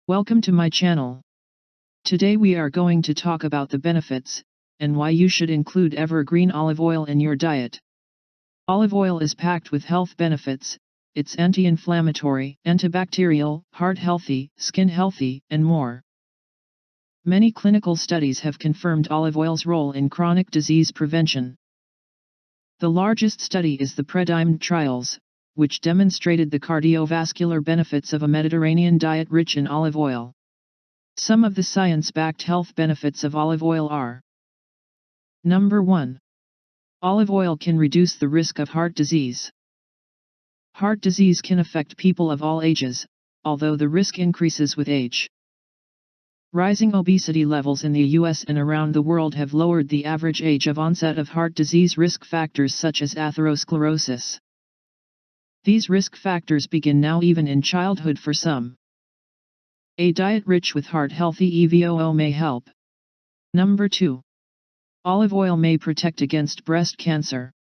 Welcome to my channel. Today we are going to talk about the benefits, and why you should include evergreen olive oil in your diet. Olive oil is packed with health benefits. It's anti-inflammatory, antibacterial, heart healthy, skin healthy, and more. Many clinical studies have confirmed olive oil's role in chronic disease prevention. The largest study is the PREDIMED trials, which demonstrated the cardiovascular benefits of a Mediterranean diet rich in olive oil. Some of the science-backed health benefits of olive oil are: Number 1. Olive oil can reduce the risk of heart disease. Heart disease can affect people of all ages, although the risk increases with age. Rising obesity levels in the US and around the world have lowered the average age of onset of heart disease risk factors such as atherosclerosis. These risk factors begin now even in childhood for some. A diet rich with heart-healthy EVOO may help. Number 2. Olive oil may protect against breast cancer.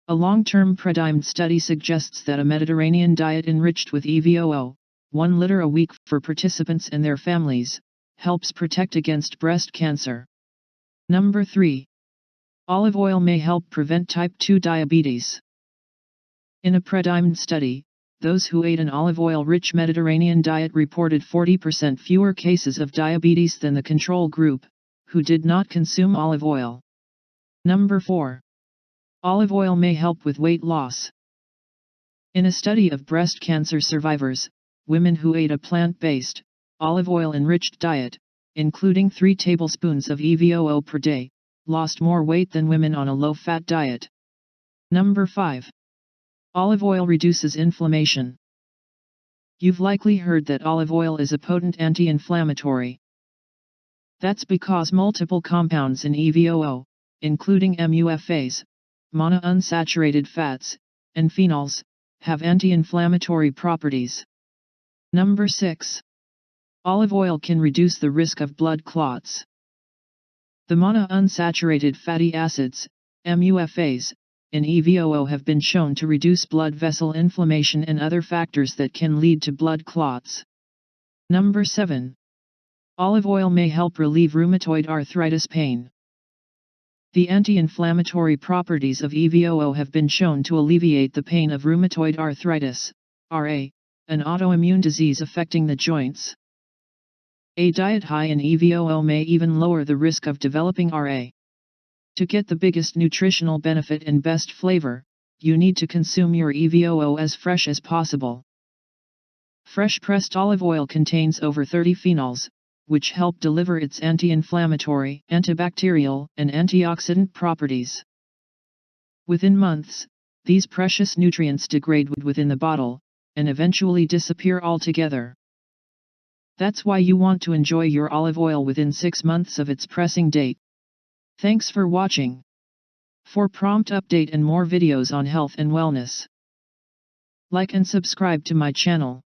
A long-term PREDIMED study suggests that a Mediterranean diet enriched with EVOO, 1 liter a week for participants and their families, helps protect against breast cancer. Number 3. Olive oil may help prevent type 2 diabetes. In a PREDIMED study, those who ate an olive oil-rich Mediterranean diet reported 40% fewer cases of diabetes than the control group, who did not consume olive oil. Number 4. Olive oil may help with weight loss. In a study of breast cancer survivors, women who ate a plant-based, olive oil-enriched diet, including 3 tablespoons of EVOO per day, lost more weight than women on a low-fat diet. Number 5. Olive oil reduces inflammation. You've likely heard that olive oil is a potent anti-inflammatory. That's because multiple compounds in EVOO, including MUFAs, monounsaturated fats, and phenols, have anti-inflammatory properties. Number 6. Olive oil can reduce the risk of blood clots. The monounsaturated fatty acids, MUFAs, in EVOO have been shown to reduce blood vessel inflammation and other factors that can lead to blood clots. Number 7. Olive oil may help relieve rheumatoid arthritis pain. The anti-inflammatory properties of EVOO have been shown to alleviate the pain of rheumatoid arthritis, RA, an autoimmune disease affecting the joints. A diet high in EVOO may even lower the risk of developing RA. To get the biggest nutritional benefit and best flavor, you need to consume your EVOO as fresh as possible. Fresh pressed olive oil contains over 30 phenols, which help deliver its anti-inflammatory, antibacterial, and antioxidant properties. Within months, these precious nutrients degrade within the bottle, and eventually disappear altogether. That's why you want to enjoy your olive oil within 6 months of its pressing date. Thanks for watching. For prompt update and more videos on health and wellness, like and subscribe to my channel.